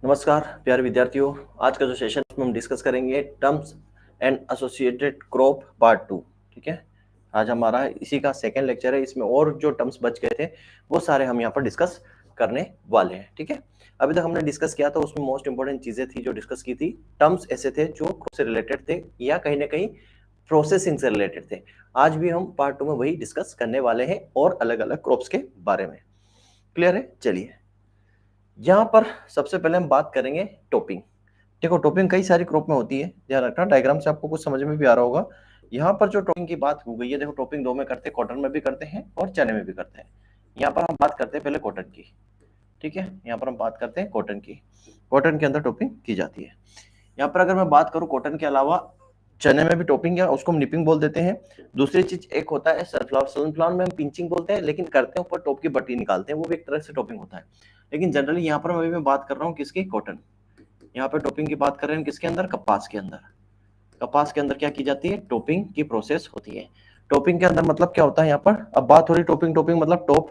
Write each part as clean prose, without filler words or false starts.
नमस्कार प्यारे विद्यार्थियों। आज का जो सेशन में हम डिस्कस करेंगे terms and associated crop part 2। ठीक है, आज हमारा इसी का सेकेंड लेक्चर है। इसमें और जो टर्म्स बच गए थे वो सारे हम यहाँ पर डिस्कस करने वाले हैं। ठीक है, अभी तक हमने डिस्कस किया था, उसमें मोस्ट इंपोर्टेंट चीजें थी जो डिस्कस की थी। टर्म्स ऐसे थे जो क्रॉप से रिलेटेड थे या कहीं ना कहीं प्रोसेसिंग से रिलेटेड थे। आज भी हम पार्ट 2 में वही डिस्कस करने वाले हैं और अलग अलग क्रॉप्स के बारे में। क्लियर है? चलिए, यहाँ पर सबसे पहले हम बात करेंगे टॉपिंग। देखो, टॉपिंग कई सारी क्रॉप में होती है, ध्यान रखना। डायग्राम से आपको कुछ समझ में भी आ रहा होगा। यहाँ पर जो टॉपिंग की बात हो गई है, देखो टॉपिंग दो में करते हैं, कॉटन में भी करते हैं और चने में भी करते हैं। यहाँ पर हम बात करते हैं पहले कॉटन की। ठीक है, यहाँ पर हम बात करते हैं कॉटन की। कॉटन के अंदर टॉपिंग की जाती है। यहाँ पर अगर मैं बात करूँ कॉटन के अलावा चने में भी टॉपिंग है, उसको हम निपिंग बोल देते हैं। दूसरी चीज एक होता है सनफ्लावर। सनफ्लावर में हम पिंचिंग बोलते हैं, लेकिन करते हैं ऊपर टॉप की बट्टी निकालते हैं, वो भी एक तरह से टॉपिंग होता है। लेकिन जनरली यहाँ पर मैं बात कर रहा हूँ किसकी? कॉटन। यहाँ पे टॉपिंग की बात कर रहे हैं किसके अंदर? कपास के अंदर। कपास के अंदर क्या की जाती है? टॉपिंग की प्रोसेस होती है। टॉपिंग के अंदर मतलब क्या होता है? यहाँ पर अब बात हो रही टॉपिंग। टॉपिंग मतलब टॉप।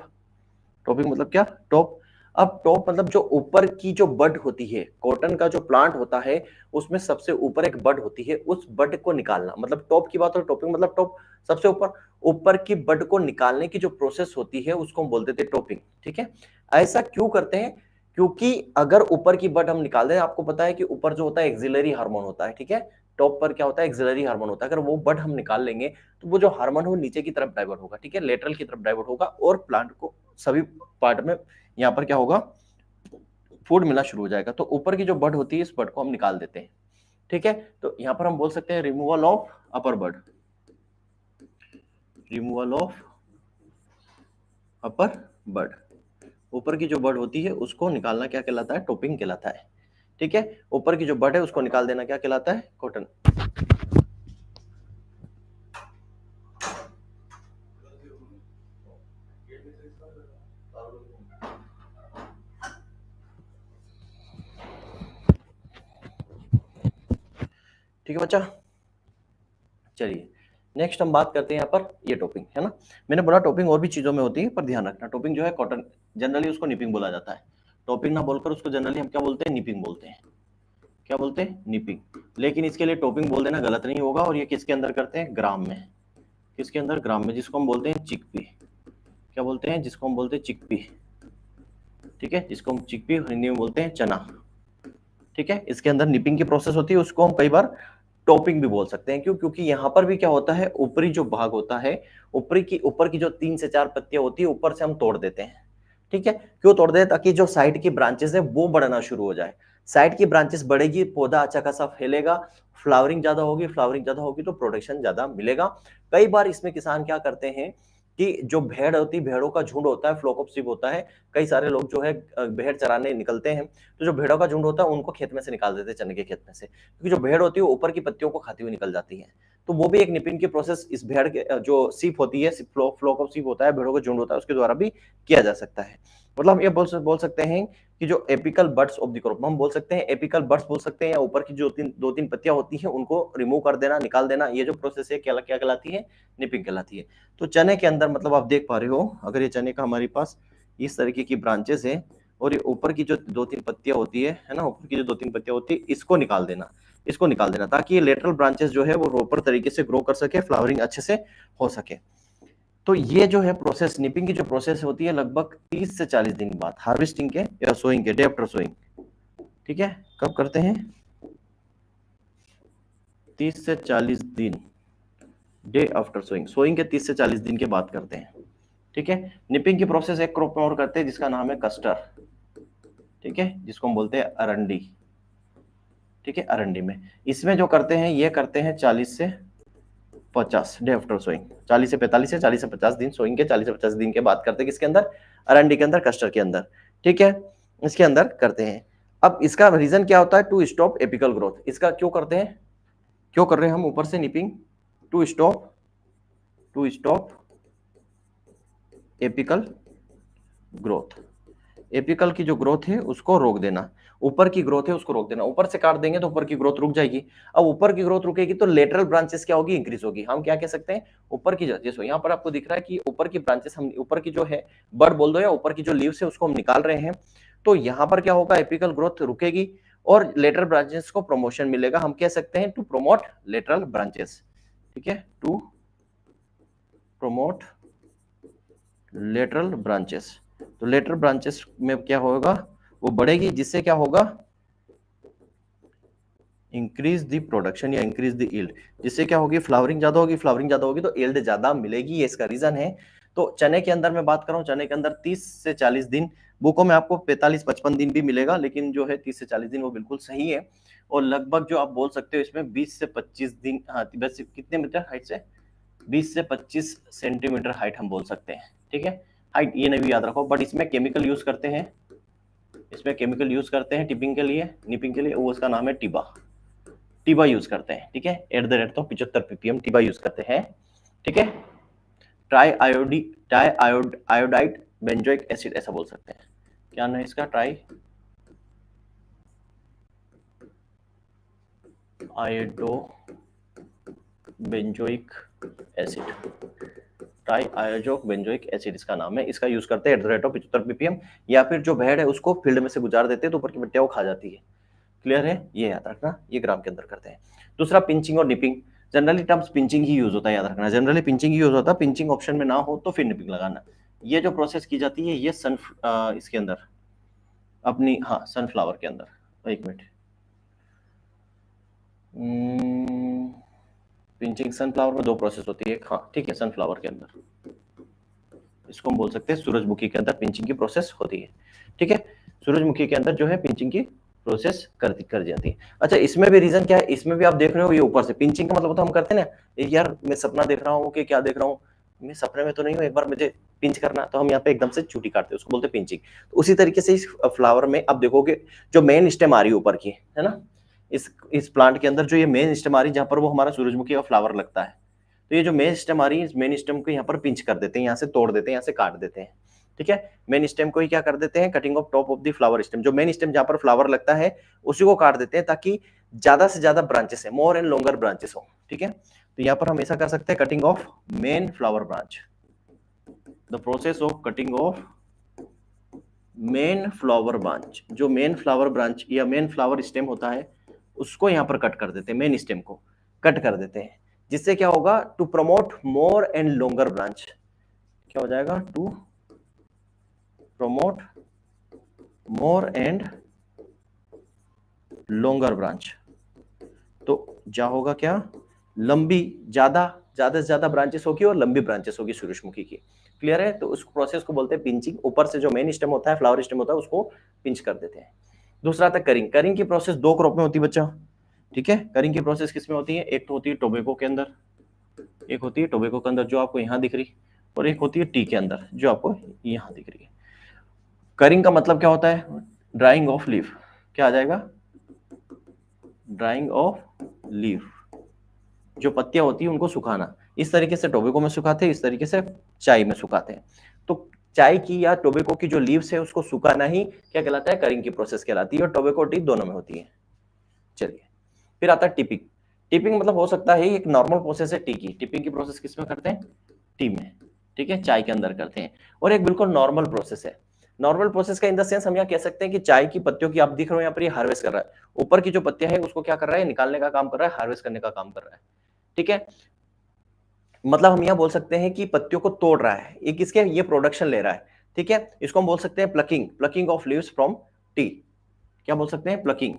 टॉपिंग मतलब क्या? टॉप। अब टॉप मतलब जो ऊपर की जो बड होती है, कॉटन का जो प्लांट होता है उसमें सबसे ऊपर एक बड होती है, उस बड को निकालना मतलब टॉप की बात हो। टॉपिंग मतलब टॉप, सबसे ऊपर। ऊपर की बड को निकालने की जो प्रोसेस होती है उसको हम बोलते थे टॉपिंग। ठीक है, ऐसा क्यों करते हैं? क्योंकि अगर ऊपर की बड हम निकाल दें, आपको पता है कि ऊपर जो होता है एक्सिलरी हार्मोन होता है। ठीक है, टॉप पर क्या होता है? एक्सिलरी हार्मोन होता है। अगर वो बड हम निकाल लेंगे तो वो जो हार्मोन है वो नीचे की तरफ डाइवर्ट होगा। ठीक है, लेटरल की तरफ डाइवर्ट होगा और प्लांट को सभी पार्ट में यहाँ पर क्या होगा? फूड मिलना शुरू हो जाएगा। तो ऊपर की जो बड होती है इस बड को हम निकाल देते हैं। ठीक है, तो यहाँ पर हम बोल सकते हैं removal of upper bud. Removal of upper bud, ऊपर की जो बड होती है उसको निकालना क्या कहलाता है? टॉपिंग कहलाता है। ठीक है, ऊपर की जो बड है उसको निकाल देना क्या कहलाता है? कॉटन। ठीक है बच्चा, चलिए नेक्स्ट हम बात करते हैं यहाँ पर ये टॉपिंग है ना। मैंने बोला टॉपिंग और भी चीजों में होती है, पर ध्यान रखना टॉपिंग जो है कॉटन, जनरली उसको निपिंग बोला जाता है। टॉपिंग ना बोलकर उसको जनरली हम क्या बोलते हैं? निपिंग बोलते हैं। क्या बोलते हैं? निपिंग। लेकिन इसके लिए टॉपिंग बोल देना गलत नहीं होगा। और ये किसके अंदर करते हैं? ग्राम में। किसके अंदर? ग्राम में, जिसको हम बोलते हैं चिकपी। क्या बोलते हैं? जिसको हम बोलते हैं चिकपी। ठीक है, जिसको हम चिकपी हिंदी में बोलते हैं चना। ठीक है, इसके अंदर निपिंग की प्रोसेस होती है, उसको हम कई बार टॉपिंग भी बोल सकते हैं। क्यों? क्योंकि यहाँ पर भी क्या होता है, ऊपरी जो भाग होता है, ऊपर की जो 3 से 4 पत्तियां होती है ऊपर से हम तोड़ देते हैं। ठीक है, क्यों तोड़ देते? ताकि जो साइड की ब्रांचेस है वो बढ़ना शुरू हो जाए। साइड की ब्रांचेस बढ़ेगी, पौधा अच्छा खासा फैलेगा, फ्लावरिंग ज्यादा होगी। फ्लावरिंग ज्यादा होगी तो प्रोडक्शन ज्यादा मिलेगा। कई बार इसमें किसान क्या करते हैं कि जो भेड़ होती है, भेड़ों का झुंड होता है, फ्लॉक ऑफ शीप होता है। कई सारे लोग जो है भेड़ चराने निकलते हैं, तो जो भेड़ों का झुंड होता है उनको खेत में से निकाल देते हैं, चने के खेत में से। क्योंकि जो भेड़ होती है वो ऊपर की पत्तियों को खाती हुई निकल जाती है। तो वो भी एक निपिंग की प्रोसेस इस भेड़ के जो सीप होती है, फ्लॉक ऑफ सीप होता है, भेड़ों का झुंड होता है, उसके द्वारा भी किया जा सकता है। मतलब हम ये बोल सकते हैं कि जो apical buds of the crop, हम बोल सकते हैं एपिकल बड्स बोल सकते हैं, या ऊपर की जो दो तीन पत्तियां होती हैं उनको रिमूव कर देना, निकाल देना, ये जो प्रोसेस है क्या क्या कहलाती है? निपिंग कहलाती है। तो चने के अंदर मतलब आप देख पा रहे हो, अगर ये चने का हमारे पास इस तरीके की ब्रांचेस है और ये ऊपर की जो 2-3 पत्तियां होती है ना, ऊपर की जो 2-3 पत्तियां होती है, इसको निकाल देना। इसको निकाल देना ताकि ये लेटरल ब्रांचेस जो है वो प्रॉपर तरीके से ग्रो कर सके, फ्लावरिंग अच्छे से हो सके। तो ये जो है प्रोसेस, निपिंग की जो प्रोसेस होती है लगभग 30 से 40 दिन बाद हार्वेस्टिंग के या सोइंग के, डे आफ्टर सोइंग। ठीक है, कब करते हैं? 30 से 40 दिन, डे आफ्टर सोइंग। सोइंग के 30 से 40 दिन के बाद करते हैं। ठीक है, निपिंग की प्रोसेस एक क्रॉप में और करते हैं जिसका नाम है कस्टर। ठीक है, जिसको हम बोलते हैं अरंडी। ठीक है, अरंडी में इसमें जो करते हैं ये करते हैं 40 से 50 डे आफ्टर सोइंग। 40 से 45 या 40 से 50 दिन सोइंग के, 40 से 50 दिन के बाद करते हैं किसके अंदर? अरंडी के अंदर, कस्टर के अंदर। ठीक है, इसके अंदर करते हैं। अब इसका रीजन क्या होता है? To stop apical growth. इसका क्यों करते हैं? क्यों कर रहे हैं हम ऊपर से nipping? To stop apical growth. Apical की जो ग्रोथ है उसको रोक देना, ऊपर की ग्रोथ है उसको रोक देना। ऊपर से काट देंगे तो ऊपर की ग्रोथ रुक जाएगी। अब ऊपर की ग्रोथ रुकेगी तो लेटरल ब्रांचेस क्या होगी? इंक्रीज होगी। हम क्या कह सकते हैं? ऊपर की जैसे यहाँ पर आपको दिख रहा है कि ऊपर की ब्रांचेस, हम ऊपर की जो है बड बोल दो या ऊपर की जो लीव्स है उसको हम निकाल रहे हैं। तो यहाँ पर क्या होगा, एपिकल ग्रोथ रुकेगी और लेटरल ब्रांचेस को प्रमोशन मिलेगा। हम कह सकते हैं टू प्रोमोट लेटरल ब्रांचेस, ठीक है, टू प्रोमोट लेटरल ब्रांचेस। तो लेटरल ब्रांचेस में क्या होगा, वो बढ़ेगी, जिससे क्या होगा, इंक्रीज द प्रोडक्शन या इंक्रीज द यील्ड, जिससे क्या होगी, फ्लावरिंग ज्यादा होगी, फ्लावरिंग ज्यादा होगी तो यील्ड ज्यादा मिलेगी, ये इसका रीजन है। तो चने के अंदर मैं बात कर रहा हूँ, चने के अंदर 30 से 40 दिन, बुकों में आपको 45-55 दिन भी मिलेगा, लेकिन जो है 30 से 40 दिन वो बिल्कुल सही है। और लगभग जो आप बोल सकते हो इसमें 20 से 25 दिन, हाँ बस कितने मीटर हाइट से, 20 से 25 सेंटीमीटर हाइट हम बोल सकते हैं, ठीक है। हाइट ये नहीं भी याद रखो, बट इसमें केमिकल यूज करते हैं, इसमें केमिकल यूज करते हैं टिपिंग के लिए, निपिंग के लिए, वो उसका नाम है टीबा, टीबा यूज करते हैं, ठीक है, @ तो 75 ppm टीबा यूज करते हैं, ठीक है। ट्राई आयोडाइड बेंजोइक एसिड ऐसा बोल सकते हैं, क्या नाम है इसका, tri iodo benzoic acid, tri आयोजोक बेंजोइक एसिड इसका नाम है, इसका यूज करते हैं @ 75 ppm, या फिर जो भेड़ है उसको फील्ड में से गुजार देते हैं तो ऊपर की मिट्टियां वो खा जाती है। क्लियर है, ये याद रखना, ये ग्राम के अंदर करते हैं। दूसरा पिंचिंग और निपिंग, जनरली टर्म्स पिंचिंग ही यूज होता है, याद रखना, जनरली पिंचिंग ही यूज होता है, पिंचिंग ऑप्शन में ना हो तो फिर निपिंग लगाना। ये जो प्रोसेस की जाती है ये इसके अंदर अपनी, हाँ सनफ्लावर के अंदर, एक मिनट, पिंचिंग सनफ्लावर में 2 प्रोसेस होती है, हाँ ठीक है, सनफ्लावर के अंदर, इसको हम बोल सकते हैं सूरजमुखी के अंदर पिंचिंग की प्रोसेस होती है, ठीक है। सूरजमुखी के अंदर जो है पिंचिंग की प्रोसेस कर जाती है। अच्छा, इसमें भी रीजन क्या है, इसमें भी आप देख रहे हो ये ऊपर से पिंचिंग का मतलब तो हम करते हैं ना, यार मैं सपना देख रहा हूँ कि क्या देख रहा हूँ, मैं सपने में तो नहीं हूँ, एक बार मुझे पिंच करना, तो हम यहाँ पे एकदम से चूटी काटते हैं, उसको बोलते हैं पिंचिंग। तो उसी तरीके से इस फ्लावर में आप देखोगे जो मेन स्टेम आ रही है ऊपर की, है ना, इस प्लांट के अंदर जो ये मेन स्टेम आ रही है जहाँ पर वो हमारा सूरजमुखी का फ्लावर लगता है, तो ये जो मेन स्टेम आ रही है, इस मेन स्टेम को यहाँ पर पिंच कर देते हैं, यहाँ से तोड़ देते हैं, यहाँ से काट देते हैं, ठीक है। मेन स्टेम को ही क्या कर देते हैं, cutting of top of the flower stem, जो मेन स्टेम जहां पर फ्लावर लगता है उसी को काट देते हैं ताकि ज्यादा से ज्यादा ब्रांचेस है, मोर एंड लॉन्गर ब्रांचेस हो, ठीक है। तो यहाँ पर हम ऐसा कर सकते हैं, cutting of main flower branch, the process of cutting of main flower branch, जो मेन फ्लावर ब्रांच या मेन फ्लावर स्टेम होता है उसको यहाँ पर कट कर देते हैं, मेन स्टेम को कट कर देते हैं, जिससे क्या होगा, to promote more and longer branch, क्या हो जाएगा, to promote more and longer branch. तो क्या होगा, क्या लंबी, ज्यादा से ज्यादा ब्रांचेस होगी और लंबी ब्रांचेस होगी सूरजमुखी की। क्लियर है, तो उस प्रोसेस को बोलते हैं पिंचिंग, ऊपर से जो मेन स्टेम होता है, फ्लावर स्टेम होता है, उसको पिंच कर देते हैं। दूसरा आता है करिंग, करिंग की प्रोसेस 2 क्रॉप में होती है बच्चा, ठीक है। करिंग की प्रोसेस किसमें होती है, एक तो होती है टोबैको के अंदर, एक होती है टोबैको के अंदर जो आपको यहाँ दिख रही, और एक होती है टी के अंदर जो आपको यहाँ दिख रही है। करिंग का मतलब क्या होता है, ड्राइंग ऑफ लीफ, क्या आ जाएगा, ड्राइंग ऑफ लीफ, जो पत्तियां होती है उनको सुखाना, इस तरीके से टोबैको में सुखाते हैं, इस तरीके से चाय में सुखाते हैं। तो चाय की या टोबैको की जो लीव्स है उसको सुखाना ही क्या कहलाता है, करिंग की प्रोसेस कहलाती है, और टोबैको टी दोनों में होती है। चलिए, फिर आता है टिपिंग। टिपिंग मतलब हो सकता है एक नॉर्मल प्रोसेस है टी की, टिपिंग की प्रोसेस किसमें करते हैं, टी में, ठीक है, चाय के अंदर करते हैं, और एक बिल्कुल नॉर्मल प्रोसेस है। नॉर्मल प्रोसेस का इन द सेंस हम यहाँ कह सकते हैं कि चाय की पत्तियों की आप दिख रहे हो यहाँ पर ये हार्वेस्ट कर रहा है, ऊपर की जो पत्तियां है उसको क्या कर रहा है, निकालने का काम कर रहा है, हार्वेस्ट करने का काम कर रहा है, ठीक है। मतलब हम यहाँ बोल सकते हैं कि पत्तियों को तोड़ रहा है, एक इसके ये प्रोडक्शन ले रहा है, ठीक है। इसको हम बोल सकते हैं plucking, plucking of leaves from T, क्या बोल सकते हैं, प्लकिंग,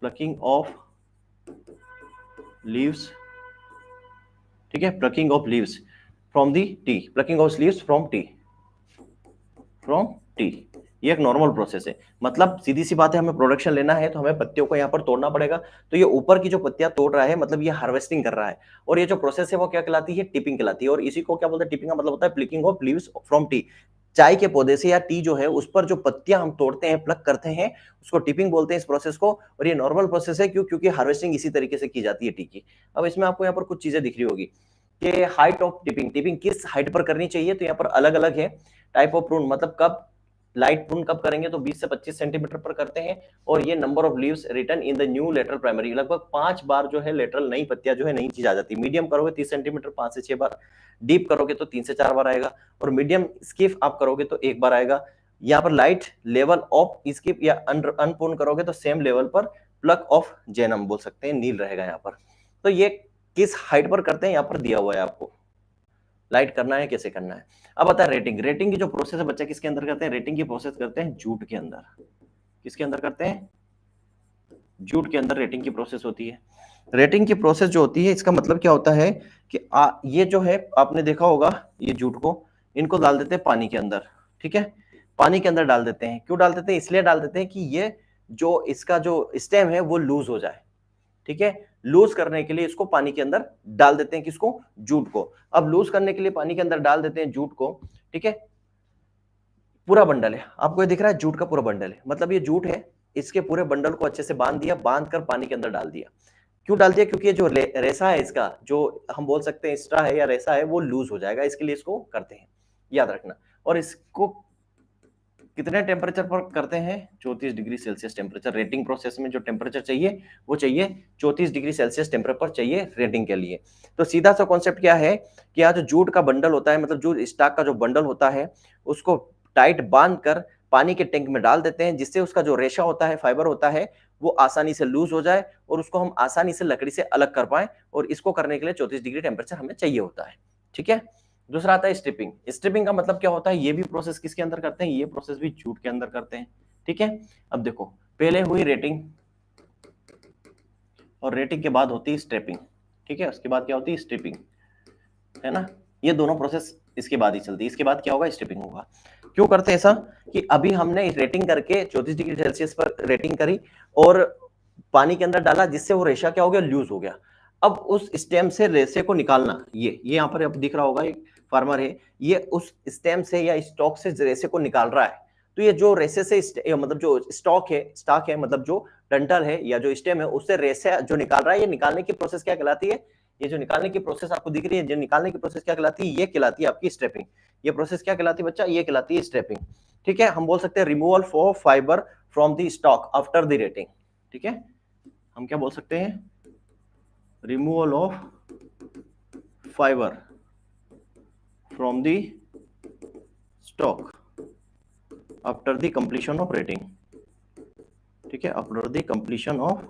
प्लकिंग ऑफ लीव्स, ठीक है, plucking of leaves from the T, plucking of leaves from T, from T, ये एक नॉर्मल प्रोसेस है। मतलब सीधी सी बात है, हमें प्रोडक्शन लेना है तो हमें पत्तियों को यहाँ पर तोड़ना पड़ेगा, तो ये ऊपर की जो पत्तियां तोड़ रहा है मतलब ये हार्वेस्टिंग कर रहा है, और ये जो प्रोसेस है वो क्या कहलाती है, टिपिंग कहलाती है, और इसी को क्या बोलते हैं, टिपिंग का मतलब होता है plucking of leaves from T, चाय के पौधे से या टी जो है उस पर जो पत्तियां हम तोड़ते हैं, प्लक करते हैं, उसको टिपिंग बोलते हैं इस प्रोसेस को, और ये नॉर्मल प्रोसेस है, क्योंकि हार्वेस्टिंग इसी तरीके से की जाती है टी की। अब इसमें आपको यहाँ पर कुछ चीजें दिख रही होगी कि हाइट ऑफ टिपिंग, टिपिंग किस हाइट पर करनी चाहिए, तो यहाँ पर अलग अलग है। टाइप ऑफ प्रून मतलब कब लाइट प्रून कब करेंगे, तो 20 से 25 सेंटीमीटर पर करते हैं, और ये number of leaves return in the new lateral primary, लगभग 5 बार जो है लेटरल नई पत्तियां जो है नई चीज आ जाती है। मीडियम करोगे 30 सेंटीमीटर 5 से 6 बार, डीप करोगे तो 3 से 4 बार आएगा, और मीडियम स्किफ आप करोगे तो 1 बार आएगा, यहाँ पर लाइट लेवल ऑफ इसकी या अनपूर्ण करोगे तो सेम लेवल पर प्लग ऑफ जेनम बोल सकते हैं, नील रहेगा यहाँ पर। तो ये किस हाइट पर करते हैं यहाँ पर दिया हुआ है आपको, लाइट करना है कैसे करना है। अब आता है रेटिंग। रेटिंग की जो प्रोसेस है बच्चा किसके अंदर करते हैं, रेटिंग की प्रोसेस करते हैं जूट के अंदर। किसके अंदर करते हैं, जूट के अंदर रेटिंग की प्रोसेस होती है। रेटिंग की प्रोसेस जो होती है इसका मतलब क्या होता है कि ये जो है आपने देखा होगा, ये जूट को इनको डाल देते हैं पानी के अंदर, ठीक है, पानी के अंदर डाल देते हैं। क्यों डाल देते हैं, इसलिए डाल देते हैं कि ये जो इसका जो स्टेम है वो लूज हो जाए, ठीक है। लूज करने के लिए इसको पानी के अंदर डाल देते हैं, किसको, जूट को। अब लूज करने के लिए पानी के अंदर डाल देते हैं जूट को, ठीक है। पूरा बंडल है, आपको ये दिख रहा है जूट का पूरा बंडल है, मतलब ये जूट है, इसके पूरे बंडल को अच्छे से बांध दिया, बांध कर पानी के अंदर डाल दिया। क्यों डाल दिया, क्योंकि ये जो रेसा है इसका, जो हम बोल सकते हैं स्ट्रा है या रेसा है, वो लूज हो जाएगा, इसके लिए इसको करते हैं, याद रखना। और इसको कितने टेम्परेचर पर करते हैं, 34 degree Celsius temperature. Rating process में जो टेम्परेचर चाहिए वो चाहिए 34 डिग्री सेल्सियस टेम्परेचर चाहिए रेटिंग के लिए। तो सीधा सा कॉन्सेप्ट क्या है कि आज जो जूट का बंडल होता है, मतलब जो स्टॉक का जो बंडल होता है, उसको टाइट बांध कर पानी के टैंक में डाल देते हैं, जिससे उसका जो रेशा होता है, फाइबर होता है, वो आसानी से लूज हो जाए और उसको हम आसानी से लकड़ी से अलग कर पाए। और इसको करने के लिए 34 डिग्री टेम्परेचर हमें चाहिए होता है, ठीक है। दूसरा आता है स्ट्रिपिंग। स्ट्रिपिंग का मतलब क्या होता है, ये भी प्रोसेस किसके अंदर करते हैं, ये प्रोसेस भी जूट के अंदर करते हैं, ठीक है। अब देखो, पहले हुई रेटिंग और रेटिंग के बाद होती है स्ट्रिपिंग, ठीक है। उसके बाद क्या होती है, स्ट्रिपिंग, है ना। ये दोनों प्रोसेस इसके बाद ही चलती है। इसके बाद क्या होगा, स्ट्रिपिंग होगा। क्यों करते हैं ऐसा, कि अभी हमने रेटिंग करके 34 डिग्री सेल्सियस पर रेटिंग करी और पानी के अंदर डाला, जिससे वो रेशा क्या हो गया, लूज हो गया। अब उस स्टेम से रेशे को निकालना, ये यहाँ पर अब दिख रहा होगा, एक फार्मर है, ये उस स्टेम से या स्टॉक से रेशे को निकाल रहा है। तो ये जो रेशे से मतलब जो स्टॉक है मतलब जो डंठल है या जो स्टेम है, उससे रेशा जो निकाल रहा है, ये निकालने की प्रोसेस क्या कहलाती है, ये जो निकालने की प्रोसेस आपको दिख रही है, जो निकालने की प्रोसेस क्या कहलाती है, ये कहलाती है आपकी स्ट्रेपिंग। ये प्रोसेस क्या कहलाती है बच्चा, ये कहलाती है स्ट्रेपिंग, ठीक है। हम बोल सकते हैं removal of fibre from the stock after the rating, ठीक है। हम क्या बोल सकते हैं, removal of fibre from the stock after the completion of rating, ठीक है, after the completion of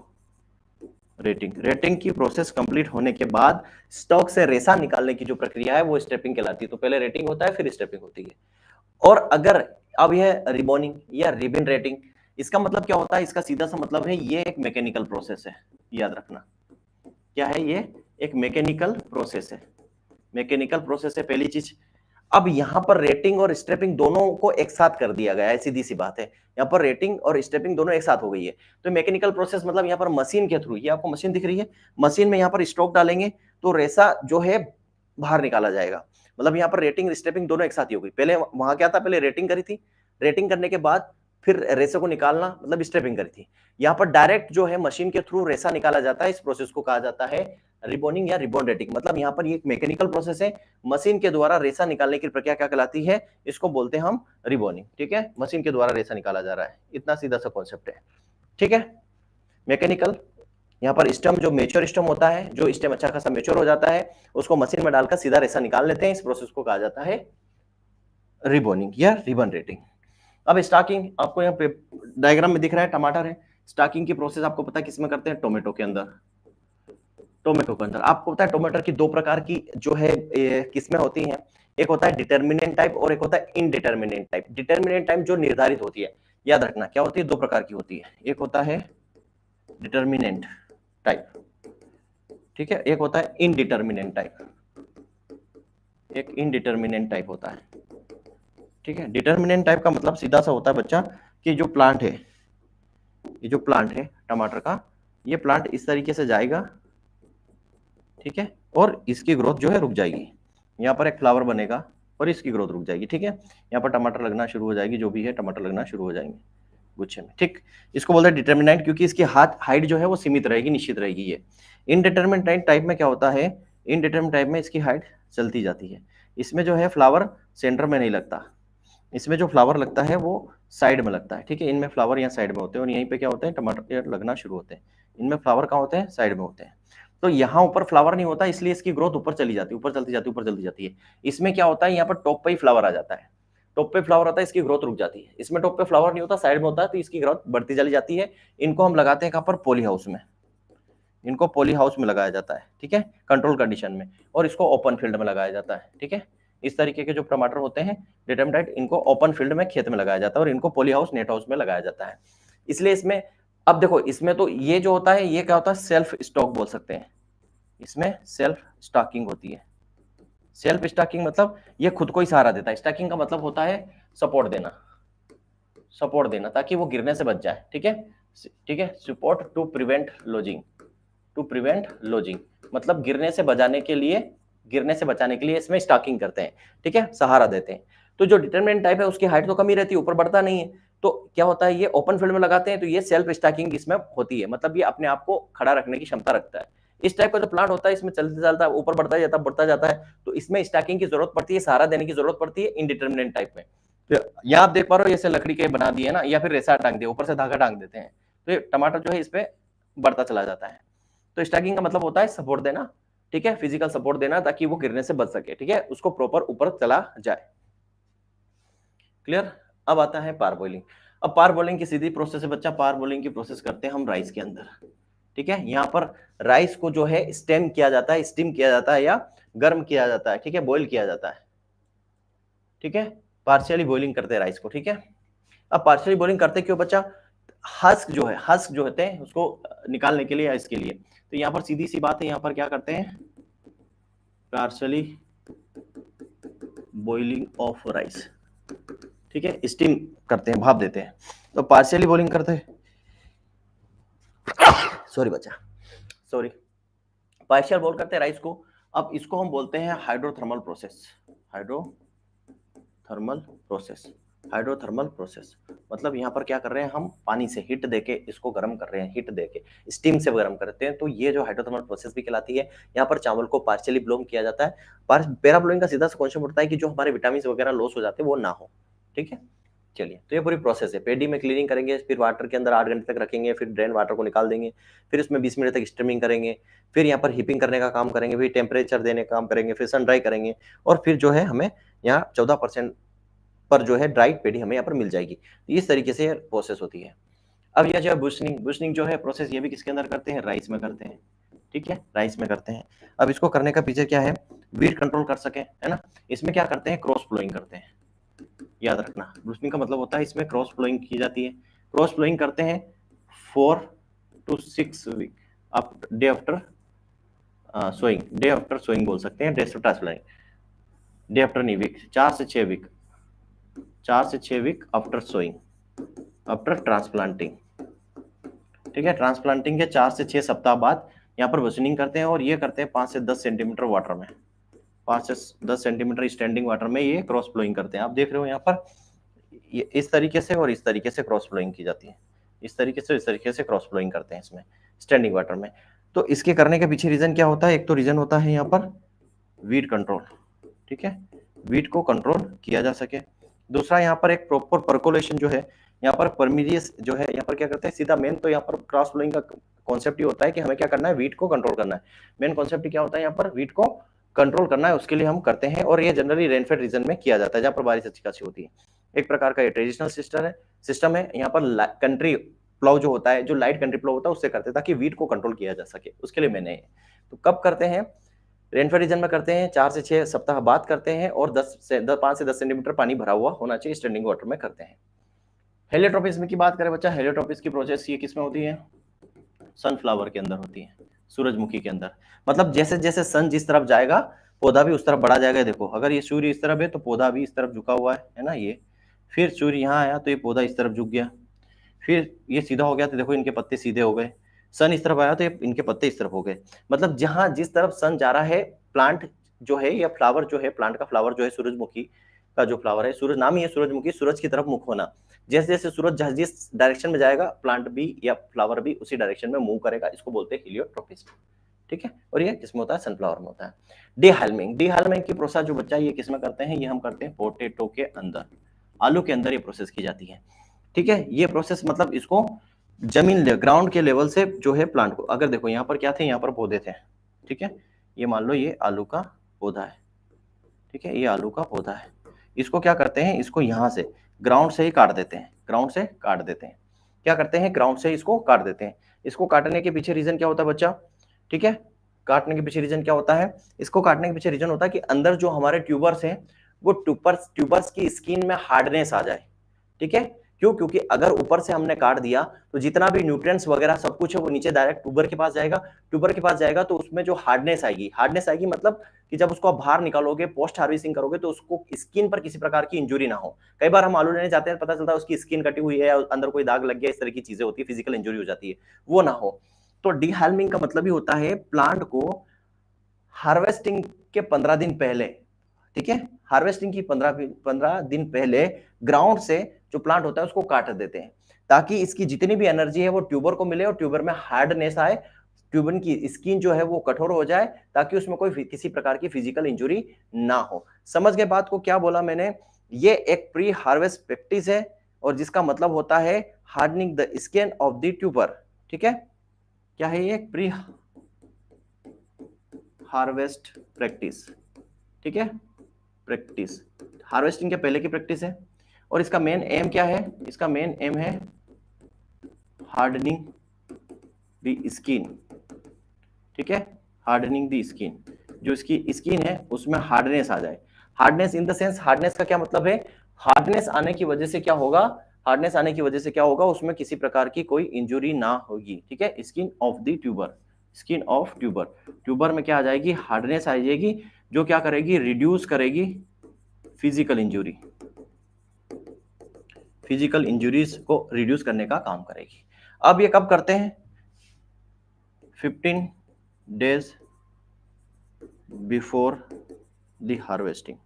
rating. Rating की प्रोसेस कंप्लीट होने के बाद स्टॉक से रेशा निकालने की जो प्रक्रिया है वो स्टेपिंग कहलाती है। तो पहले रेटिंग होता है, फिर स्टेपिंग होती है। और अगर अब यह रिबॉनिंग या रिबन रेटिंग, इसका मतलब क्या होता है, इसका सीधा सा मतलब है ये एक मैकेनिकल प्रोसेस है, याद रखना। क्या है ये, एक मैकेनिकल प्रोसेस है। मैकेनिकल प्रोसेस है पहली चीज। अब यहाँ पर रेटिंग और स्टेपिंग दोनों को एक साथ कर दिया गया है, सीधी सी बात है। यहाँ पर रेटिंग और स्टेपिंग दोनों एक साथ हो गई है। तो मैकेनिकल प्रोसेस मतलब यहाँ पर मशीन के थ्रू, ये आपको मशीन दिख रही है, मशीन में यहाँ पर स्ट्रोक डालेंगे तो रेशा जो है बाहर निकाला जाएगा। मतलब यहाँ पर रेटिंग स्टेपिंग दोनों एक साथ ही हो गई। पहले वहां क्या था, पहले रेटिंग करी थी, रेटिंग करने के बाद फिर रेशे को निकालना मतलब स्टेपिंग करी थी। यहाँ पर डायरेक्ट जो है मशीन के थ्रू रेशा निकाला जाता है। इस प्रोसेस को कहा जाता है रिबॉनिंग या रिबॉन रेटिंग। मतलब यहाँ पर ये एक मैकेनिकल प्रोसेस है, मशीन के द्वारा रेशा निकालने की प्रक्रिया क्या कहलाती है, इसको बोलते हैं हम रिबॉनिंग, ठीक है। मशीन के द्वारा रेशा निकाला जा रहा है, इतना सीधा सा कॉन्सेप्ट है, ठीक है। मैकेनिकल, यहाँ पर स्टेम जो मेच्योर स्टेम होता है, जो स्टेम अच्छा खासा मेच्योर हो जाता है, उसको मशीन में डालकर सीधा रेशा निकाल लेते हैं। इस प्रोसेस को कहा जाता है रिबॉनिंग या रिबन रेटिंग। अब स्टॉकिंग, आपको यहाँ पे डायग्राम में दिख रहा है, टमाटर है। स्टॉकिंग की प्रोसेस आपको पता है किसमें करते हैं, टोमेटो के अंदर। टोमेटो के अंदर आपको पता है टोमेटो की दो प्रकार की जो है किस्में होती हैं, एक होता है डिटर्मिनेंट टाइप और एक होता है इनडिटर्मिनेंट टाइप। डिटर्मिनेंट टाइप जो निर्धारित होती है, याद रखना क्या होती है, दो प्रकार की होती है। एक होता है डिटर्मिनेंट टाइप, ठीक है, एक होता है इनडिटर्मिनेंट टाइप, एक इनडिटर्मिनेंट टाइप होता है, ठीक है। डिटर्मिनेंट टाइप का मतलब सीधा सा होता है बच्चा कि जो प्लांट है, ये जो प्लांट है टमाटर का, ये प्लांट इस तरीके से जाएगा, ठीक है, और इसकी ग्रोथ जो है रुक जाएगी। यहाँ पर एक फ्लावर बनेगा और इसकी ग्रोथ रुक जाएगी, ठीक है। यहाँ पर टमाटर लगना शुरू हो जाएगी, जो भी है टमाटर लगना शुरू हो जाएंगे गुच्छे में, ठीक। इसको बोलते हैं डिटर्मिनेंट, क्योंकि इसकी हाइट जो है वो सीमित रहेगी, निश्चित रहेगी। ये इनडिटर्मिनेंट टाइप में क्या होता है, इनडिटर्मिनेंट टाइप में इसकी हाइट चलती जाती है। इसमें जो है फ्लावर सेंटर में नहीं लगता, इसमें जो फ्लावर लगता है वो साइड में लगता है, ठीक है। इनमें फ्लावर यहाँ साइड में होते हैं और यहीं पे क्या होते हैं, टमाटर लगना शुरू होते हैं। इनमें फ्लावर कहाँ होते हैं, साइड में होते हैं। तो यहाँ ऊपर फ्लावर नहीं होता, इसलिए इसकी ग्रोथ ऊपर चली जाती है, ऊपर चलती जाती है, ऊपर चलती जाती है। इसमें क्या होता है, यहाँ पर टॉप पे ही फ्लावर आ जाता है। टॉप पे फ्लावर आता है, इसकी ग्रोथ रुक जाती है। इसमें टॉप पे फ्लावर नहीं होता, साइड में होता है, तो इसकी ग्रोथ बढ़ती चली जाती है। इनको हम लगाते हैं कहाँ पर, पॉली हाउस में, इनको पॉली हाउस में लगाया जाता है, ठीक है, कंट्रोल कंडीशन में, और इसको ओपन फील्ड में लगाया जाता है, ठीक है। इस तरीके के जो टमाटर होते हैं डिटर्मिनेंट, इनको ओपन फील्ड में खेत में लगाया जाता है और इनको पॉली हाउस नेट हाउस में लगाया जाता है। इसलिए इसमें अब देखो, इसमें तो ये जो होता है ये क्या होता है, सेल्फ स्टॉक बोल सकते हैं, इसमें सेल्फ स्टॉकिंग होती है। सेल्फ स्टॉकिंग मतलब ये खुद को ही सहारा देता है। स्टॉकिंग का मतलब होता है सपोर्ट देना, सपोर्ट देना ताकि वो गिरने से बच जाए, ठीक है, ठीक है। Support to prevent lodging, to prevent lodging मतलब गिरने से बचाने के लिए, गिरने से बचाने के लिए इसमें स्टॉकिंग करते हैं, ठीक है, सहारा देते हैं। तो जो डिटरमिनेंट टाइप है उसकी हाइट तो कम ही रहती है, ऊपर बढ़ता नहीं है, तो क्या होता है, ये ओपन फील्ड में लगाते हैं तो ये सेल्फ स्टॉकिंग इसमें होती है, मतलब ये अपने आप को खड़ा रखने की क्षमता रखता है। इस टाइप का जो प्लांट होता है इसमें चलते चलता ऊपर बढ़ता जाता है, तो इसमें स्टॉकिंग की जरूरत पड़ती है, सहारा देने की जरूरत पड़ती है इनडिटरमिनेंट टाइप में। तो यहाँ आप देख पा रहे हो, जैसे लकड़ी के बना दिए ना, या फिर रेसा टांग दिया, ऊपर से धागा टांग देते हैं, तो ये टमाटर जो है इस पे बढ़ता चला जाता है। तो स्टॉकिंग का मतलब होता है सपोर्ट देना, ठीक है, फिजिकल सपोर्ट देना ताकि वो गिरने से बच सके, ठीक है, उसको प्रॉपर ऊपर चला जाए। क्लियर। अब आता है पार बॉइलिंग। अब पार बॉइलिंग की सीधी प्रोसेस है बच्चा, पार बॉइलिंग की प्रोसेस करते हैं हम राइस के अंदर, ठीक है। यहाँ पर राइस को जो है स्टेम किया जाता है, स्टीम किया जाता है या गर्म किया जाता है, ठीक है, बॉईल किया जाता है, ठीक है, पार्शियली बॉइलिंग करते हैं राइस को, ठीक है। अब पार्शियली बॉइलिंग करते क्यों बच्चा, हस्क जो है, हस्क जो होते हैं उसको निकालने के लिए या इसके लिए। तो यहाँ पर सीधी सी बात है, यहाँ पर क्या करते हैं, पार्शियली बॉइलिंग ऑफ राइस, ठीक है, स्टीम करते हैं, भाप देते हैं, तो पार्शियली बॉइलिंग करते हैं, सॉरी बच्चा, सॉरी, पार्शियल बॉईल करते हैं राइस को। अब इसको हम बोलते हैं hydrothermal process, hydrothermal process, hydrothermal process मतलब यहाँ पर क्या कर रहे हैं, हम पानी से हीट देके इसको गर्म कर रहे हैं, हीट देके स्टीम से गर्म करते हैं, तो ये जो हाइड्रोथर्मल प्रोसेस भी कहलाती है। यहाँ पर चावल को पार्शियली ब्लोइंग किया जाता है। पैरा ब्लोइंग का सीधा सा कॉन्सेप्ट होता है कि जो हमारे विटामिन वगैरह लॉस हो जाते हैं वो ना हो, ठीक है। चलिए, तो ये पूरी प्रोसेस है। पेडी में क्लीनिंग करेंगे, फिर वाटर के अंदर 8 घंटे तक रखेंगे, फिर ड्रेन वाटर को निकाल देंगे, फिर उसमें 20 मिनट तक स्टीमिंग करेंगे, फिर यहाँ पर हीपिंग करने का काम करेंगे, फिर टेम्परेचर देने का काम करेंगे, फिर सन ड्राई करेंगे, और फिर जो है हमें यहाँ 14% पर जो है ड्राई पेडी हमें यहाँ पर मिल जाएगी। इस तरीके से प्रोसेस होती है। अब यह जो है बुशनिंग, बुशनिंग जो है प्रोसेस, ये भी किसके अंदर करते हैं, राइस में करते हैं, ठीक है, राइस में करते हैं। अब इसको करने का पीछे क्या है, वीट कंट्रोल कर सके, है ना। इसमें क्या करते हैं, क्रॉस फ्लोइंग करते हैं, याद रखना, बुशनिंग का मतलब होता है इसमें क्रॉस फ्लोइंग की जाती है। क्रॉस फ्लोइंग करते हैं 4 to 6 week up day after sowing, day after sowing बोल सकते हैं, day after transplanting, day after नहीं, वीक, 4 से 6 वीक, 4 से 6 week after sowing, after transplanting, ठीक है। ट्रांसप्लांटिंग के 4 से 6 सप्ताह बाद यहाँ पर बुशनिंग करते हैं, और ये करते हैं 5 से 10 सेंटीमीटर वाटर में, 5 से 10 सेंटीमीटर स्टैंडिंग वाटर में ये क्रॉस फ्लोइंग करते हैं। आप देख रहे हो यहाँ पर, ये इस तरीके से और इस तरीके से क्रॉस फ्लोइंग की जाती है, इस तरीके से इस तरीके से क्रॉस फ्लोइंग करते हैं इसमें स्टैंडिंग वाटर में। तो इसके करने के पीछे रीजन क्या होता है, एक तो रीजन होता है यहाँ पर वीट कंट्रोल, ठीक है, वीट को कंट्रोल किया जा सके। दूसरा यहाँ पर एक प्रॉपर पर्कोलेशन जो है, यहाँ पर परमिजियस जो है, यहाँ पर क्या करते हैं सीधा, मेन तो यहाँ पर क्रॉस फ्लोइंग का कॉन्सेप्ट ही होता है कि हमें क्या करना है, वीट को कंट्रोल करना है। मेन कॉन्सेप्ट क्या होता है, यहाँ पर वीट को कंट्रोल करना है, उसके लिए हम करते हैं, और ये जनरली रेनफेड रीजन में किया जाता है जहाँ पर बारिश अच्छी खासी होती है। एक प्रकार का ये ट्रेडिशनल सिस्टम है। यहाँ पर कंट्री प्लाउ जो होता है, जो लाइट कंट्री प्लाउ होता है उससे करते हैं ताकि वीट को कंट्रोल किया जा सके, उसके लिए मैंने, तो कब करते हैं, रेनफेड रीजन में करते हैं, 4 से 6 सप्ताह बाद करते हैं, और 5 से 10 सेंटीमीटर पानी भरा हुआ होना चाहिए स्टैंडिंग वाटर में करते हैं। हेलियोट्रोपिज्म की बात करें बच्चा, हेलियोट्रोपिज्म की प्रोसेस ये किसमें होती है, सनफ्लावर के अंदर होती है, सूरजमुखी के अंदर। मतलब जैसे जैसे सन जिस तरफ जाएगा पौधा भी उस तरफ बढ़ा जाएगा। देखो, अगर ये सूर्य इस तरफ है तो पौधा भी इस तरफ झुका हुआ है ना, ये, फिर सूर्य यहाँ आया तो ये पौधा इस तरफ झुक गया, फिर ये सीधा हो गया तो देखो इनके पत्ते सीधे हो गए, सन इस तरफ आया तो इनके पत्ते इस तरफ हो गए। मतलब जहां जिस तरफ सन जा रहा है, प्लांट जो है या फ्लावर जो है, प्लांट का फ्लावर जो है, सूरजमुखी का जो फ्लावर है, सूरज नाम ही है सूरजमुखी, सूरज की तरफ मुख होना। जैसे जैसे सूरज जिस डायरेक्शन में जाएगा, प्लांट भी या फ्लावर भी उसी डायरेक्शन में मूव करेगा, इसको बोलते हैं हेलियोट्रोपिज्म, ठीक है। और ये किसमें होता है, सनफ्लावर में होता है। डीहाल्मिंग, डीहाल्मिंग की प्रोसेस जो बच्चा ये किसमें करते हैं, ये हम करते हैं पोटैटो के अंदर, आलू के अंदर ये प्रोसेस की जाती है, ठीक है। ये प्रोसेस मतलब इसको जमीन ग्राउंड के लेवल से जो है प्लांट को, अगर देखो यहाँ पर क्या थे, यहाँ पर पौधे थे, ठीक है, ये मान लो ये आलू का पौधा है, ठीक है, ये आलू का पौधा है, इसको क्या करते हैं, इसको यहाँ से ग्राउंड से ही काट देते हैं, ग्राउंड से काट देते हैं। क्या करते हैं, ग्राउंड से इसको काट देते हैं। इसको काटने के पीछे रीजन क्या होता है बच्चा, ठीक है, काटने के पीछे रीजन क्या होता है, इसको काटने के पीछे रीजन होता है कि अंदर जो हमारे ट्यूबर्स हैं वो ट्यूबर्स की स्किन में हार्डनेस आ जाए, ठीक है। क्यों, क्योंकि अगर ऊपर से हमने काट दिया तो जितना भी न्यूट्रिएंट्स वगैरह सब कुछ है वो नीचे डायरेक्ट ट्यूबर के पास जाएगा, ट्यूबर के पास जाएगा तो उसमें जो हार्डनेस आएगी, हार्डनेस आएगी मतलब कि जब उसको आप बाहर निकालोगे, पोस्ट हार्वेस्टिंग करोगे तो उसको स्किन पर किसी प्रकार की इंजुरी ना हो। कई बार हम आलू लेने जाते हैं, पता चलता है उसकी स्किन कटी हुई है, अंदर कोई दाग लग गया, इस तरह की चीजें होती है, फिजिकल इंजुरी हो जाती है, वो ना हो। तो डीहाल्मिंग का मतलब ही होता है प्लांट को हार्वेस्टिंग के 15 दिन पहले, ठीक है, हार्वेस्टिंग की 15 दिन पहले ग्राउंड से जो प्लांट होता है उसको काट देते हैं, ताकि इसकी जितनी भी एनर्जी है वो ट्यूबर को मिले और ट्यूबर में हार्डनेस आए, ट्यूबर की स्किन जो है वो कठोर हो जाए, ताकि उसमें कोई किसी प्रकार की फिजिकल इंजुरी ना हो। समझ गए बात को, क्या बोला मैंने, ये एक प्री हार्वेस्ट प्रैक्टिस है और जिसका मतलब होता है hardening the skin of the tuber, ठीक है। क्या है ये, प्री हार्वेस्ट प्रैक्टिस, ठीक है, प्रैक्टिस, हार्वेस्टिंग के पहले की प्रैक्टिस है। और इसका मेन एम क्या है, इसका मेन एम है हार्डनिंग द स्किन, ठीक है, हार्डनिंग द स्किन, जो इसकी स्किन है उसमें हार्डनेस आ जाए। Hardness in the sense, hardness का क्या मतलब है, हार्डनेस आने की वजह से क्या होगा, हार्डनेस आने की वजह से क्या होगा, उसमें किसी प्रकार की कोई इंजुरी ना होगी, ठीक है। Skin of the tuber, skin of tuber, tuber में क्या आ जाएगी, हार्डनेस आ जाएगी, जो क्या करेगी, रिड्यूस करेगी फिजिकल इंजुरी, फिजिकल इंजुरीज को रिड्यूस करने का काम करेगी। अब ये कब करते हैं, 15 days before the harvesting,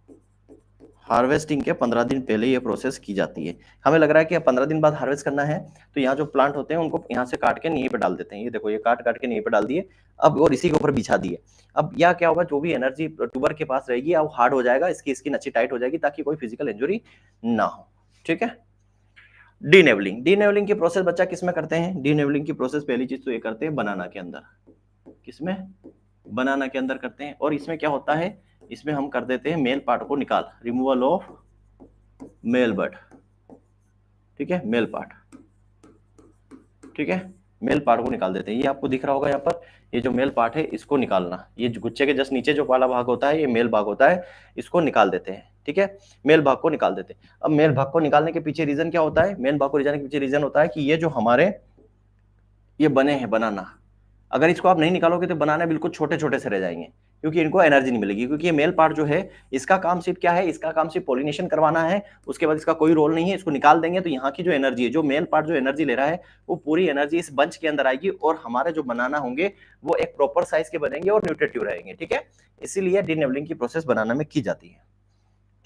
harvesting के 15 दिन पहले ये प्रोसेस की जाती है। हमें लग रहा है कि अब 15 दिन बाद हार्वेस्ट करना है, तो यहाँ जो प्लांट होते हैं उनको यहाँ से काट के नीचे पे डाल देते हैं, ये देखो ये काट काट के नीचे पे डाल दिए, अब और इसी के ऊपर बिछा दिए। अब यह क्या होगा, जो भी एनर्जी ट्यूबर के पास रहेगी वो हार्ड हो जाएगा, इसकी स्किन अच्छी टाइट हो जाएगी ताकि कोई फिजिकल इंजुरी ना हो, ठीक है। डीनेबलिंग, डीनेबलिंग की प्रोसेस बच्चा किसमें करते हैं, डीनेबलिंग की प्रोसेस पहली चीज तो ये करते हैं बनाना के अंदर, किसमें, बनाना के अंदर करते हैं। और इसमें क्या होता है, इसमें हम कर देते हैं मेल पार्ट को निकाल, रिमूवल ऑफ मेल बड, ठीक है, मेल पार्ट, ठीक है, मेल पार्ट को निकाल देते हैं। ये आपको दिख रहा होगा यहाँ पर, ये जो मेल पार्ट है इसको निकालना, ये गुच्छे के जस्ट नीचे जो वाला भाग होता है ये मेल भाग होता है, इसको निकाल देते हैं, ठीक है, मेल भाग को निकाल देते हैं। अब मेल भाग को निकालने के पीछे रीजन क्या होता है, मेल भाग को निकालने के पीछे रीजन होता है कि ये जो हमारे ये बने हैं बनाना, अगर इसको आप नहीं निकालोगे तो बनाना बिल्कुल छोटे छोटे से रह जाएंगे, क्योंकि इनको एनर्जी नहीं मिलेगी। क्योंकि ये मेल पार्ट जो है इसका काम सिर्फ क्या है, इसका काम सिर्फ पोलिनेशन करवाना है, उसके बाद इसका कोई रोल नहीं है। इसको निकाल देंगे तो यहाँ की जो एनर्जी है, जो मेल पार्ट जो एनर्जी ले रहा है वो पूरी एनर्जी इस बंच के अंदर आएगी और हमारे जो बनाना होंगे वो एक प्रॉपर साइज के बनेंगे और न्यूट्रिटिव रहेंगे, ठीक है। इसीलिए डीनेबलिंग की प्रोसेस बनाना में की जाती है।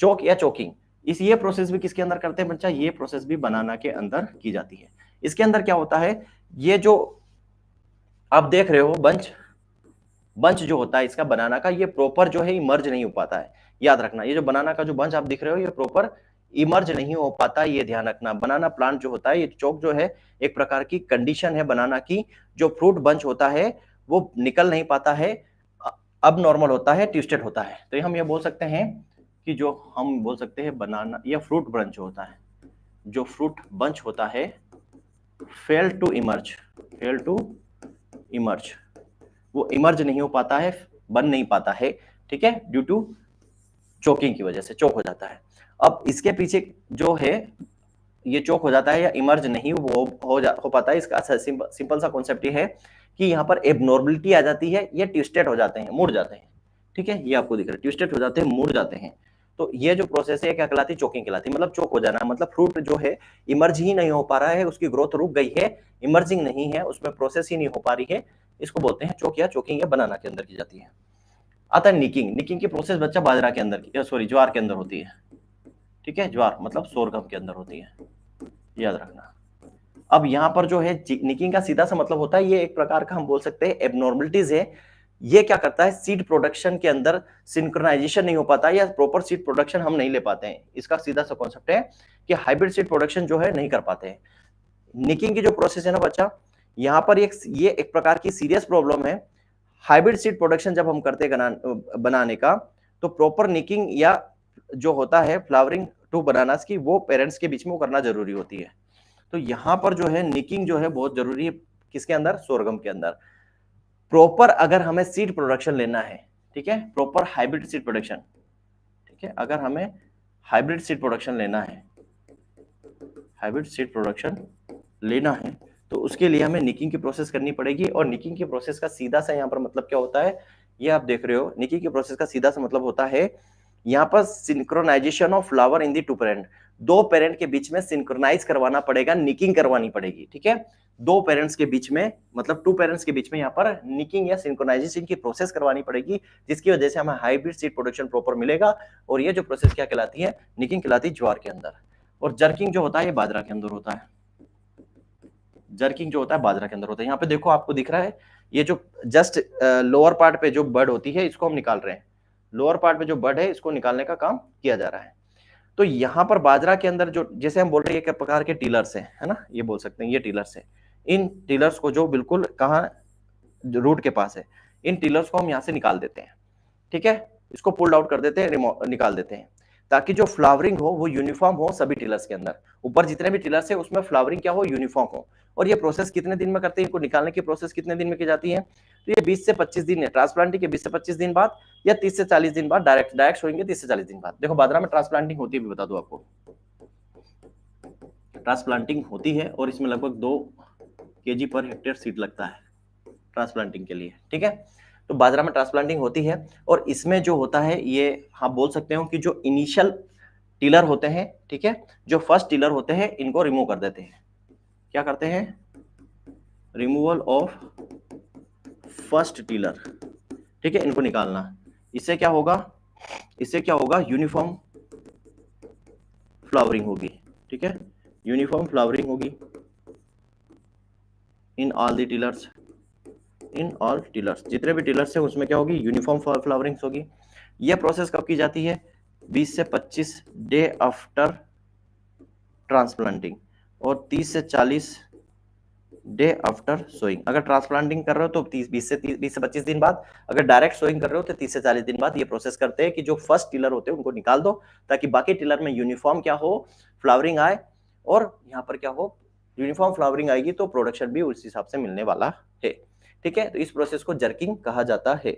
चोक या चोकिंग, इस ये प्रोसेस भी किसके अंदर करते हैं बच्चा, ये प्रोसेस भी बनाना के अंदर की जाती है। इसके अंदर क्या होता है, ये जो आप देख रहे हो बंच, बंच जो होता है इसका बनाना का, ये प्रॉपर जो है इमर्ज नहीं हो पाता है। याद रखना, ये जो बनाना का जो बंच आप दिख रहे हो ये प्रॉपर इमर्ज नहीं हो पाता, ये ध्यान रखना। बनाना प्लांट जो होता है, ये चोक जो है एक प्रकार की कंडीशन है बनाना की, जो फ्रूट बंच होता है वो निकल नहीं पाता है, अब नॉर्मल होता है, ट्विस्टेड होता है। तो हम ये बोल सकते हैं कि जो हम बोल सकते हैं बनाना या फ्रूट बंच होता है, जो फ्रूट बंच होता है fail to emerge, fail to emerge, वो इमर्ज नहीं हो पाता है, बन नहीं पाता है, ठीक है, ड्यू टू चोकिंग की वजह से चोक हो जाता है। अब इसके पीछे जो है ये चोक हो जाता है या इमर्ज नहीं हो पाता है, इसका सिंपल सा कॉन्सेप्ट ये है कि यहाँ पर एबनॉर्मलिटी आ जाती है, ये ट्विस्टेड हो जाते हैं, मुड़ जाते हैं, ठीक है, ये आपको दिख रहा है, ट्विस्टेड हो जाते हैं, मुड़ जाते हैं। तो ये जो प्रोसेस है क्या कहलाती है, चोकिंग कहलाती है। मतलब चोक हो जाना, मतलब फ्रूट जो है इमर्ज ही नहीं हो पा रहा है, उसकी ग्रोथ रुक गई है, इमर्जिंग नहीं है, उसमें प्रोसेस ही नहीं हो पा रही है, इसको बोलते हैं चोक या चोकिंग या बनाना के अंदर की जाती है। आता है निकिंग, निकिंग की प्रोसेस बच्चा बाजरा के अंदर, सॉरी ज्वार के अंदर होती है, ठीक है, ज्वार मतलब सोरगम के अंदर होती है, याद रखना। अब यहाँ पर जो है निकिंग का सीधा सा मतलब होता है, ये एक प्रकार का हम बोल सकते हैं एबनॉर्मलिटीज है। ये क्या करता है, सीड प्रोडक्शन के अंदर सिंक्रोनाइजेशन नहीं हो पाता या प्रॉपर सीड प्रोडक्शन हम नहीं ले पाते हैं। इसका सीधा सा कॉन्सेप्ट है कि हाइब्रिड सीड प्रोडक्शन जो है नहीं कर पाते हैं। निकिंग की जो प्रोसेस है ना बच्चा, यहाँ पर ये एक प्रकार की सीरियस प्रॉब्लम है। हाइब्रिड सीड प्रोडक्शन जब हम करते हैं बनाने का, तो प्रॉपर निकिंग या जो होता है फ्लावरिंग टू बनानास की, वो पेरेंट्स के बीच में वो करना जरूरी होती है। तो यहाँ पर जो है निकिंग जो है बहुत जरूरी है, किसके अंदर, सोरगम के अंदर। प्रॉपर अगर हमें सीड प्रोडक्शन लेना है, ठीक है, प्रॉपर हाइब्रिड सीड प्रोडक्शन, ठीक है, अगर हमें हाइब्रिड सीड प्रोडक्शन लेना है, हाइब्रिड सीड प्रोडक्शन लेना है, तो उसके लिए हमें निकिंग की प्रोसेस करनी पड़ेगी। और निकिंग की प्रोसेस का सीधा सा यहाँ पर मतलब क्या होता है, ये आप देख रहे हो, निकिंग की प्रोसेस का सीधा सा मतलब होता है यहाँ पर synchronization of flower in the two parent, दो पेरेंट के बीच में सिंक्रोनाइज करवाना पड़ेगा, निकिंग करवानी पड़ेगी, ठीक है, दो पेरेंट्स के बीच में, मतलब टू पेरेंट्स के बीच में यहाँ पर निकिंग या सिंक्रोनाइजेशन की प्रोसेस करवानी पड़ेगी, जिसकी वजह से हमें हाइब्रिड सीड प्रोडक्शन प्रॉपर मिलेगा। और ये जो प्रोसेस क्या कहलाती है, निकिंग कहलाती है ज्वार के अंदर। और जर्किंग जो होता है ये बाजरा के अंदर होता है, जर्किंग जो होता है बाजरा के अंदर होता है। यहाँ पे देखो आपको दिख रहा है, ये जो जस्ट लोअर पार्ट पे जो बर्ड होती है इसको हम निकाल रहे हैं, लोअर पार्ट पे जो बर्ड है इसको निकालने का काम किया जा रहा है। तो यहाँ पर बाजरा के अंदर जो, जैसे हम बोल रहे हैं एक प्रकार के टीलर्स है ना, ये बोल सकते हैं ये टीलर्स है, इन टीलर्स को जो बिल्कुल कहाँ, रूट के पास है, इन टीलर्स को हम यहाँ से निकाल देते हैं, ठीक है, इसको पुल्ड आउट कर देते हैं, निकाल देते हैं, ताकि जो फ्लावरिंग हो वो यूनिफॉर्म हो सभी टिलर्स के अंदर, ऊपर जितने भी टिलर्स है उसमें फ्लावरिंग क्या हो, यूनिफॉर्म हो। और ये प्रोसेस कितने दिन में करते हैं, इनको निकालने की प्रोसेस कितने दिन में की जाती है, तो ये 20 से 25 दिन है, ट्रांसप्लांटिंग के 20 से 25 दिन बाद या 30 से 40 दिन बाद, डायरेक्ट सोएंगे 30 से 40 दिन बाद। देखो बाजरा में ट्रांसप्लांटिंग होती है, भी बता दो आपको, ट्रांसप्लांटिंग होती है और इसमें लगभग 2 kg पर हेक्टेयर सीड लगता है ट्रांसप्लांटिंग के लिए, ठीक है। तो बाजरा में ट्रांसप्लांटिंग होती है और इसमें जो होता है ये आप बोल सकते हो कि जो इनिशियल टिलर होते हैं, ठीक है, जो फर्स्ट टिलर होते हैं इनको रिमूव कर देते हैं, क्या करते हैं, रिमूवल ऑफ फर्स्ट टिलर, ठीक है, इनको निकालना। इससे क्या होगा, इससे क्या होगा, यूनिफॉर्म फ्लावरिंग होगी, ठीक है, यूनिफॉर्म फ्लावरिंग होगी in all the tillers, in all tillers, जितने भी टिलर्स हैं उसमें क्या होगी, यूनिफॉर्म फ्लावरिंग्स होगी। यह प्रोसेस कब की जाती है, 20 से 25 डे आफ्टर ट्रांसप्लांटिंग और 30 से 40 डे आफ्टर सोइंग। अगर ट्रांसप्लांटिंग कर रहे हो तो 20 से 25 दिन बाद, अगर डायरेक्ट सोइंग कर रहे हो तो 30 से 40 दिन बाद ये प्रोसेस करते हैं कि जो फर्स्ट टिलर होते हैं उनको निकाल दो, ताकि बाकी टिलर में यूनिफॉर्म क्या हो, फ्लावरिंग आए, और यहाँ पर क्या हो, यूनिफॉर्म फ्लावरिंग आएगी तो प्रोडक्शन भी उस हिसाब से मिलने वाला है, ठीक है। तो इस प्रोसेस को जर्किंग कहा जाता है।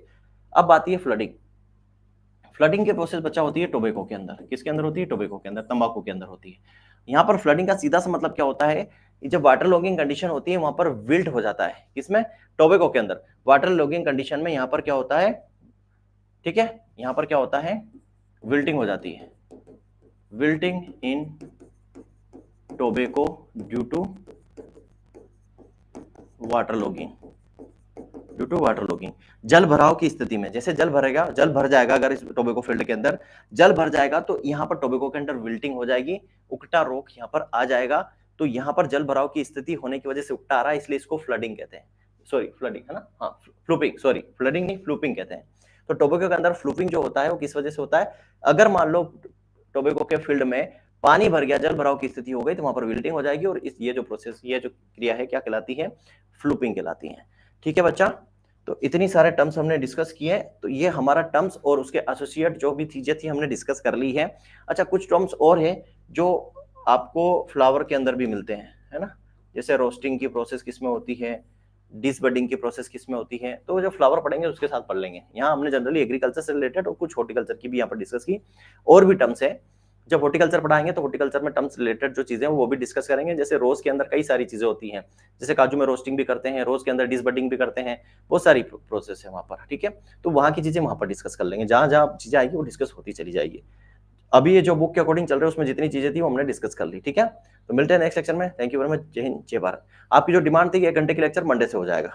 अब आती है फ्लडिंग। फ्लडिंग की प्रोसेस बच्चा होती है टोबैको के अंदर, किसके अंदर होती है, टोबैको के अंदर, तंबाकू के अंदर होती है। यहाँ पर फ्लडिंग का सीधा सा मतलब क्या होता है, जब वाटर लॉगिंग कंडीशन होती है वहां पर विल्ट हो जाता है, किसमें, टोबैको के अंदर। वाटर लॉगिंग कंडीशन में यहाँ पर क्या होता है, ठीक है, यहाँ पर क्या होता है, विल्टिंग हो जाती है, wilting in tobacco due to water logging, due to water logging. जल भराव की स्थिति में, जैसे जल भरेगा, जल भर जाएगा, अगर इस टोबैको फील्ड के अंदर जल भर जाएगा तो यहाँ पर टोबैको के अंदर विल्टिंग हो जाएगी, उकटा रोग यहाँ पर आ जाएगा। तो यहाँ पर जल भराव की स्थिति होने की वजह से उकटा आ रहा है, इसलिए इसको फ्लडिंग कहते हैं, सॉरी फ्लडिंग है ना, हाँ फ्लूपिंग, सॉरी फ्लडिंग नहीं फ्लूपिंग कहते हैं। तो टोबैको के अंदर फ्लूपिंग जो होता है वो किस वजह से होता है, अगर मान लो टोबैको के फील्ड में पानी भर गया, जल भराव की स्थिति हो गई, तो वहां पर विल्टिंग हो जाएगी, और इस ये जो प्रोसेस, ये जो क्रिया है क्या कहलाती है, फ्लूपिंग कहलाती है, ठीक है बच्चा। तो इतनी सारे टर्म्स हमने डिस्कस किए, तो ये हमारा टर्म्स और उसके एसोसिएट जो भी चीजें थी हमने डिस्कस कर ली है। अच्छा, कुछ टर्म्स और है जो आपको फ्लावर के अंदर भी मिलते हैं, है ना, जैसे रोस्टिंग की प्रोसेस किसमें होती है, डिसबडिंग की प्रोसेस किसमें होती है, तो जो फ्लावर पढ़ेंगे उसके साथ पढ़ लेंगे। यहाँ हमने जनरली एग्रीकल्चर से रिलेटेड और कुछ हॉर्टिकल्चर की भी यहाँ पर डिस्कस की, और भी टर्म्स है। जब हॉर्टिकल्चर पढ़ाएंगे तो हॉर्टिकल्चर में टर्म्स रिलेटेड जो चीजें हैं वो भी डिस्कस करेंगे। जैसे रोज के अंदर कई सारी चीजें होती हैं, जैसे काजू में रोस्टिंग भी करते हैं, रोज के अंदर डिसबडिंग भी करते हैं, बहुत सारी प्रोसेस है वहां पर, ठीक है। तो वहां की चीजें वहां पर डिस्कस कर लेंगे, जहां जहां चीजें आएगी वो डिस्कस होती चली जाएगी। अभी ये जो बुक के अकॉर्डिंग चल रहे हैं उसमें जितनी चीजें थी वो हमने डिस्कस कर ली, ठीक है। तो मिलते हैं नेक्स्ट लेक्चर में। थैंक यू वेरी मच, जय हिंद जय भारत। आपकी जो डिमांड थी 1 घंटे की लेक्चर मंडे से हो जाएगा।